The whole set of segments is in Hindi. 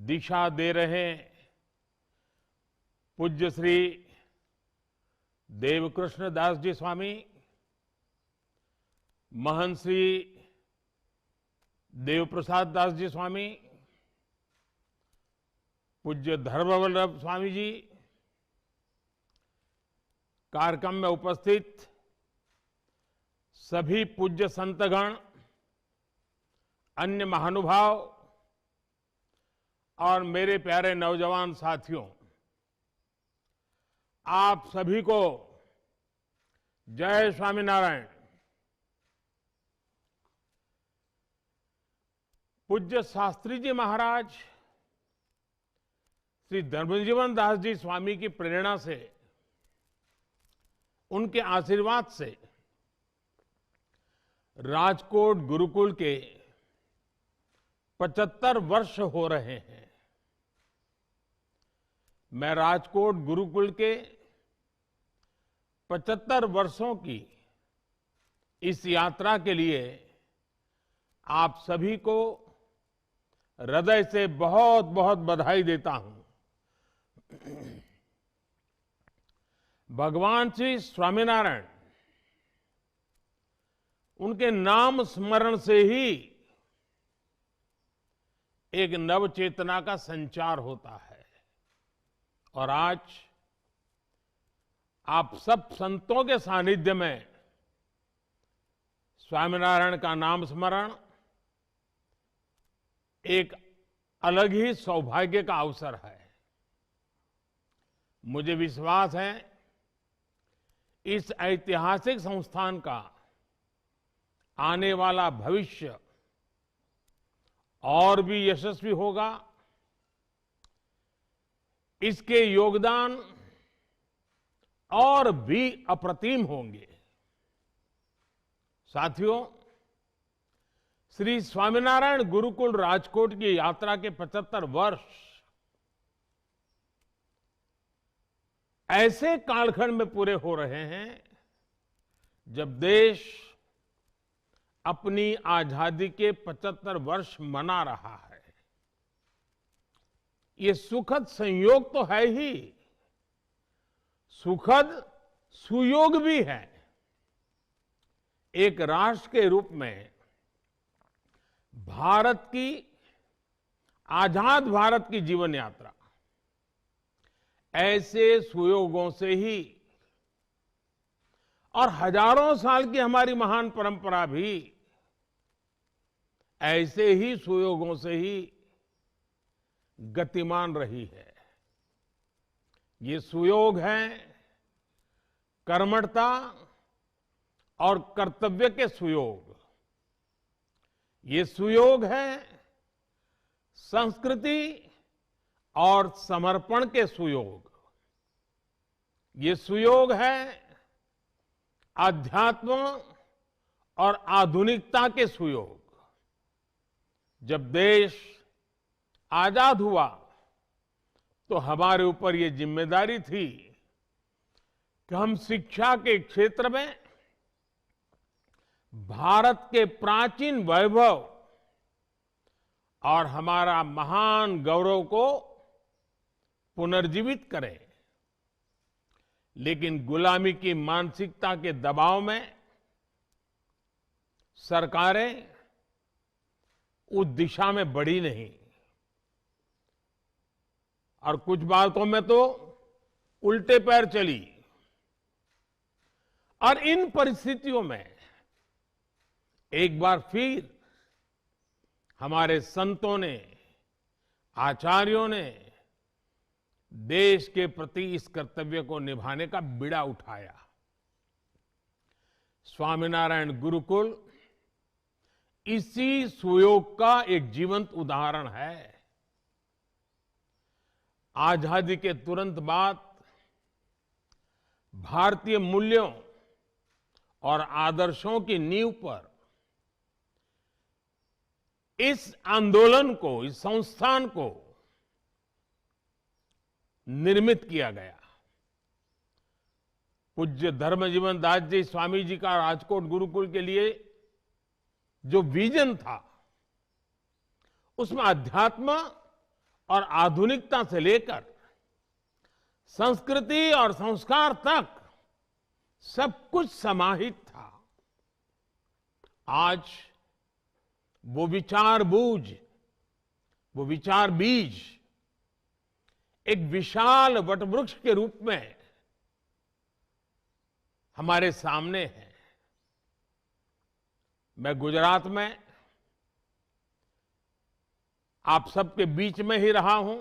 दिशा दे रहे पूज्य श्री देवकृष्ण दास जी स्वामी, महंत श्री देवप्रसाद दास जी स्वामी, पूज्य धर्मवल्लभ स्वामी जी, कार्यक्रम में उपस्थित सभी पूज्य संतगण, अन्य महानुभाव और मेरे प्यारे नौजवान साथियों, आप सभी को जय स्वामीनारायण। पूज्य शास्त्री जी महाराज श्री धर्मजीवन दास जी स्वामी की प्रेरणा से, उनके आशीर्वाद से राजकोट गुरुकुल के 75 वर्ष हो रहे हैं। मैं राजकोट गुरुकुल के 75 वर्षों की इस यात्रा के लिए आप सभी को हृदय से बहुत बहुत बधाई देता हूं। भगवान श्री स्वामीनारायण, उनके नाम स्मरण से ही एक नव चेतना का संचार होता है। और आज आप सब संतों के सानिध्य में स्वामीनारायण का नाम स्मरण एक अलग ही सौभाग्य का अवसर है। मुझे विश्वास है इस ऐतिहासिक संस्थान का आने वाला भविष्य और भी यशस्वी होगा। इसके योगदान और भी अप्रतिम होंगे। साथियों, श्री स्वामीनारायण गुरुकुल राजकोट की यात्रा के 75 वर्ष ऐसे कालखंड में पूरे हो रहे हैं जब देश अपनी आजादी के 75 वर्ष मना रहा है। ये सुखद संयोग तो है ही, सुखद सुयोग भी है। एक राष्ट्र के रूप में भारत की, आजाद भारत की जीवन यात्रा ऐसे सुयोगों से ही, और हजारों साल की हमारी महान परंपरा भी ऐसे ही सुयोगों से ही गतिमान रही है। ये सुयोग है कर्मठता और कर्तव्य के सुयोग। ये सुयोग है संस्कृति और समर्पण के सुयोग। ये सुयोग है आध्यात्म और आधुनिकता के सुयोग। जब देश आजाद हुआ तो हमारे ऊपर ये जिम्मेदारी थी कि हम शिक्षा के क्षेत्र में भारत के प्राचीन वैभव और हमारा महान गौरव को पुनर्जीवित करें। लेकिन गुलामी की मानसिकता के दबाव में सरकारें उस दिशा में बढ़ी नहीं, और कुछ बातों में तो उल्टे पैर चली। और इन परिस्थितियों में एक बार फिर हमारे संतों ने, आचार्यों ने देश के प्रति इस कर्तव्य को निभाने का बीड़ा उठाया। स्वामीनारायण गुरुकुल इसी सुयोग का एक जीवंत उदाहरण है। आजादी के तुरंत बाद भारतीय मूल्यों और आदर्शों की नींव पर इस आंदोलन को, इस संस्थान को निर्मित किया गया। पूज्य धर्मजीवन दास जी स्वामी जी का राजकोट गुरुकुल के लिए जो विजन था, उसमें अध्यात्म और आधुनिकता से लेकर संस्कृति और संस्कार तक सब कुछ समाहित था। आज वो विचार बूझ, वो विचार बीज एक विशाल वटवृक्ष के रूप में हमारे सामने है। मैं गुजरात में आप सबके बीच में ही रहा हूं,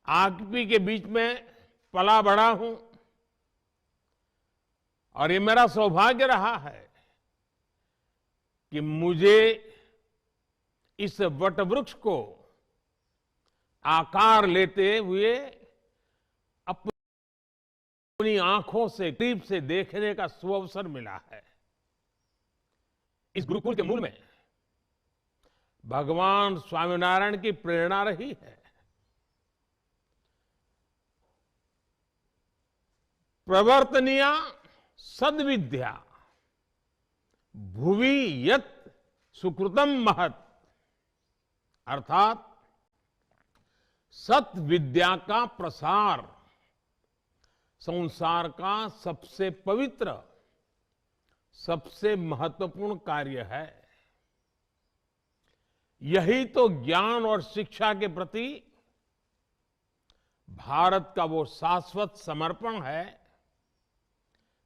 आप ही के बीच में पला बढ़ा हूं, और ये मेरा सौभाग्य रहा है कि मुझे इस वटवृक्ष को आकार लेते हुए अपनी आंखों से करीब से देखने का सुअवसर मिला है। इस गुरुकुल के मूल में भगवान स्वामीनारायण की प्रेरणा रही है। प्रवर्तनीया सद्विद्या भुवि यत् सुकृतम महत्, अर्थात सत विद्या का प्रसार संसार का सबसे पवित्र, सबसे महत्वपूर्ण कार्य है। यही तो ज्ञान और शिक्षा के प्रति भारत का वो शाश्वत समर्पण है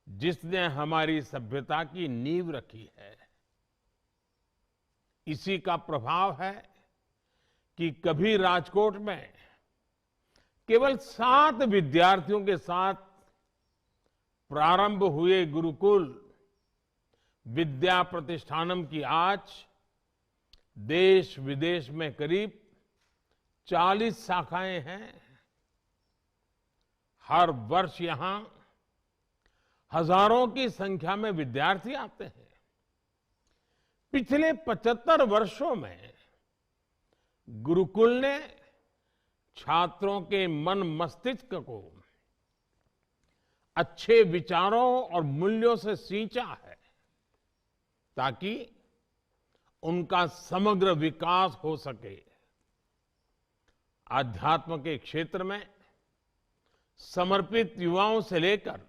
जिसने हमारी सभ्यता की नींव रखी है। इसी का प्रभाव है कि कभी राजकोट में केवल 7 विद्यार्थियों के साथ प्रारंभ हुए गुरुकुल विद्या प्रतिष्ठानम की आज देश विदेश में करीब 40 शाखाएं हैं। हर वर्ष यहां हजारों की संख्या में विद्यार्थी आते हैं। पिछले 75 वर्षों में गुरुकुल ने छात्रों के मन मस्तिष्क को अच्छे विचारों और मूल्यों से सींचा है ताकि उनका समग्र विकास हो सके। आध्यात्म के क्षेत्र में समर्पित युवाओं से लेकर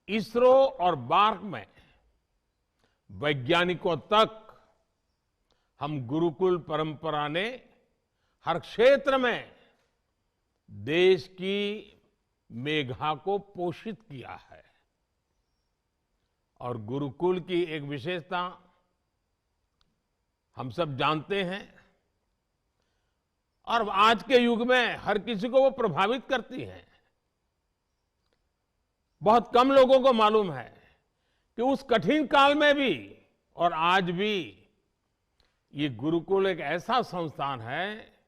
इसरो और बार्क में वैज्ञानिकों तक हम गुरुकुल परंपरा ने हर क्षेत्र में देश की मेघा को पोषित किया है। और गुरुकुल की एक विशेषता हम सब जानते हैं और आज के युग में हर किसी को वो प्रभावित करती है। बहुत कम लोगों को मालूम है कि उस कठिन काल में भी और आज भी ये गुरुकुल एक ऐसा संस्थान है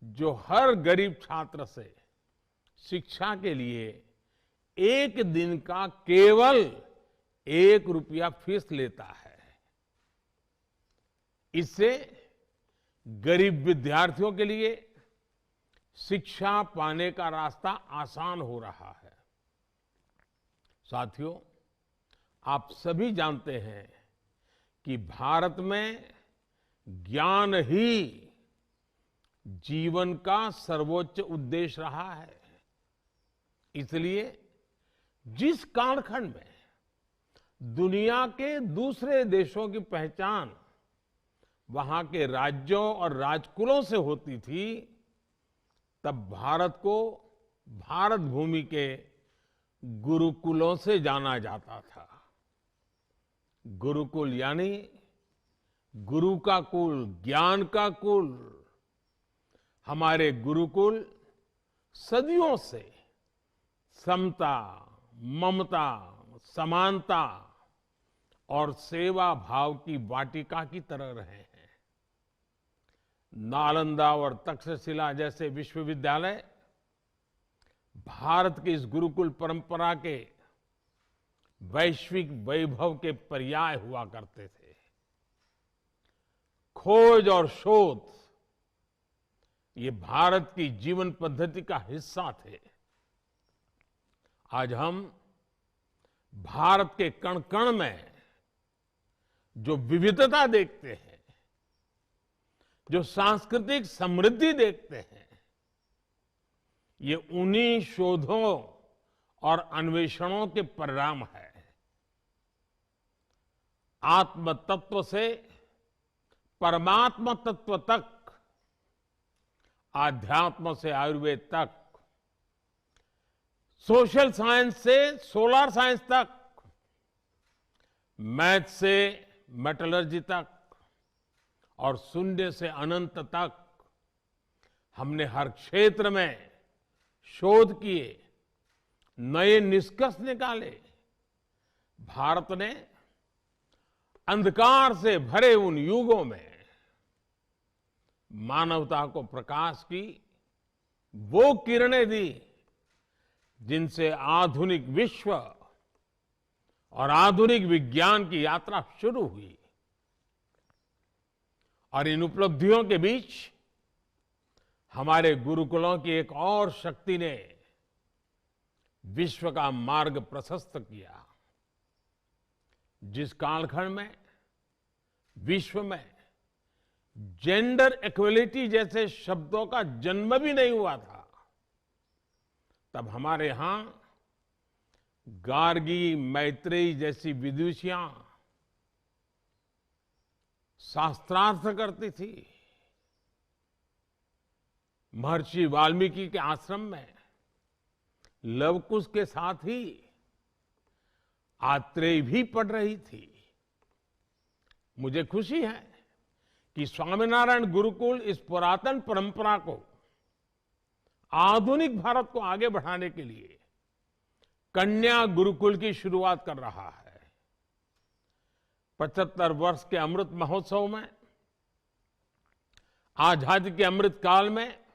जो हर गरीब छात्र से शिक्षा के लिए एक दिन का केवल 1 रुपया फीस लेता है। इससे गरीब विद्यार्थियों के लिए शिक्षा पाने का रास्ता आसान हो रहा है। साथियों, आप सभी जानते हैं कि भारत में ज्ञान ही जीवन का सर्वोच्च उद्देश्य रहा है। इसलिए जिस कालखंड में दुनिया के दूसरे देशों की पहचान वहां के राज्यों और राजकुलों से होती थी, तब भारत को भारत भूमि के गुरुकुलों से जाना जाता था। गुरुकुल यानी गुरु का कुल, ज्ञान का कुल। हमारे गुरुकुल सदियों से समता, ममता, समानता और सेवा भाव की वाटिका की तरह रहे हैं। नालंदा और तक्षशिला जैसे विश्वविद्यालय भारत की इस गुरुकुल परंपरा के वैश्विक वैभव के पर्याय हुआ करते थे। खोज और शोध ये भारत की जीवन पद्धति का हिस्सा थे। आज हम भारत के कण कण में जो विविधता देखते हैं, जो सांस्कृतिक समृद्धि देखते हैं, ये उन्हीं शोधों और अन्वेषणों के परिणाम है। आत्म तत्व से परमात्मा तत्व तक, आध्यात्म से आयुर्वेद तक, सोशल साइंस से सोलर साइंस तक, मैथ से मेटलर्जी तक और शून्य से अनंत तक हमने हर क्षेत्र में शोध किए, नए निष्कर्ष निकाले। भारत ने अंधकार से भरे उन युगों में मानवता को प्रकाश की वो किरणें दी जिनसे आधुनिक विश्व और आधुनिक विज्ञान की यात्रा शुरू हुई। और इन उपलब्धियों के बीच हमारे गुरुकुलों की एक और शक्ति ने विश्व का मार्ग प्रशस्त किया। जिस कालखंड में विश्व में जेंडर इक्वलिटी जैसे शब्दों का जन्म भी नहीं हुआ था, तब हमारे यहां गार्गी, मैत्रेयी जैसी विदुषियां शास्त्रार्थ करती थी। महर्षि वाल्मीकि के आश्रम में लवकुश के साथ ही आत्रेय भी पढ़ रही थी। मुझे खुशी है कि स्वामीनारायण गुरुकुल इस पुरातन परंपरा को, आधुनिक भारत को आगे बढ़ाने के लिए कन्या गुरुकुल की शुरुआत कर रहा है। 75 वर्ष के अमृत महोत्सव में, आजादी के अमृत काल में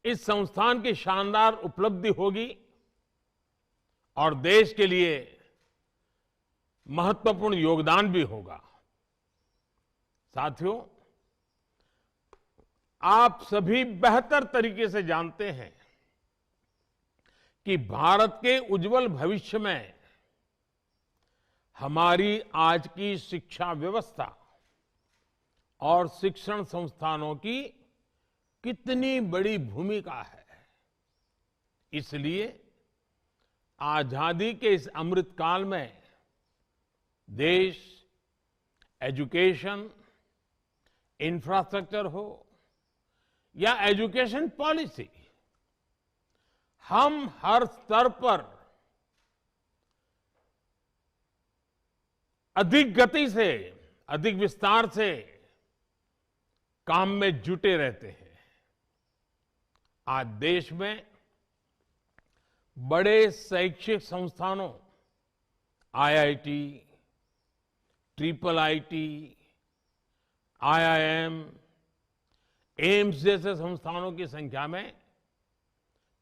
इस संस्थान की शानदार उपलब्धि होगी और देश के लिए महत्वपूर्ण योगदान भी होगा। साथियों, आप सभी बेहतर तरीके से जानते हैं कि भारत के उज्जवल भविष्य में हमारी आज की शिक्षा व्यवस्था और शिक्षण संस्थानों की कितनी बड़ी भूमिका है। इसलिए आजादी के इस अमृत काल में देश एजुकेशन, इंफ्रास्ट्रक्चर हो या एजुकेशन पॉलिसी, हम हर स्तर पर अधिक गति से, अधिक विस्तार से काम में जुटे रहते हैं। आज देश में बड़े शैक्षिक संस्थानों, IIT, triple IT, IIM, AIIMS जैसे संस्थानों की संख्या में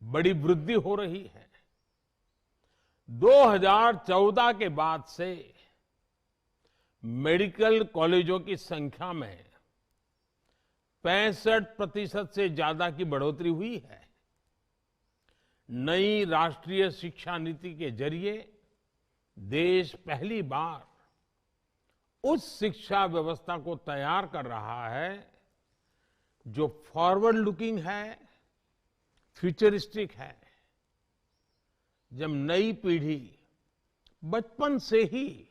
बड़ी वृद्धि हो रही है। 2014 के बाद से मेडिकल कॉलेजों की संख्या में 65% से ज्यादा की बढ़ोतरी हुई है। नई राष्ट्रीय शिक्षा नीति के जरिए देश पहली बार उस शिक्षा व्यवस्था को तैयार कर रहा है जो फॉरवर्ड लुकिंग है, फ्यूचरिस्टिक है। जब नई पीढ़ी बचपन से ही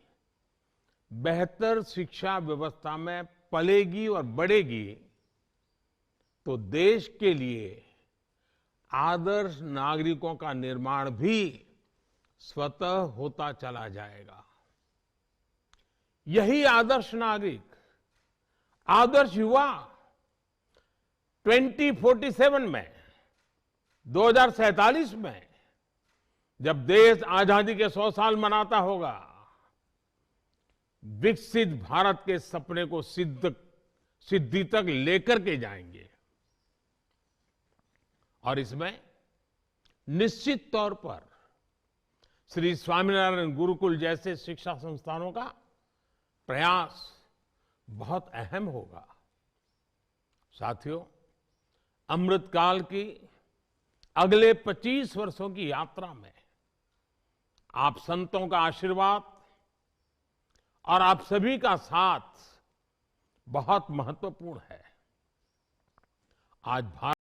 बेहतर शिक्षा व्यवस्था में पलेगी और बढ़ेगी तो देश के लिए आदर्श नागरिकों का निर्माण भी स्वतः होता चला जाएगा। यही आदर्श नागरिक, आदर्श युवा 2047 में, 2047 में, जब देश आजादी के 100 साल मनाता होगा, विकसित भारत के सपने को सिद्धि तक लेकर के जाएंगे। और इसमें निश्चित तौर पर श्री स्वामीनारायण गुरुकुल जैसे शिक्षा संस्थानों का प्रयास बहुत अहम होगा। साथियों, अमृतकाल की अगले 25 वर्षों की यात्रा में आप संतों का आशीर्वाद और आप सभी का साथ बहुत महत्वपूर्ण है। आज भारत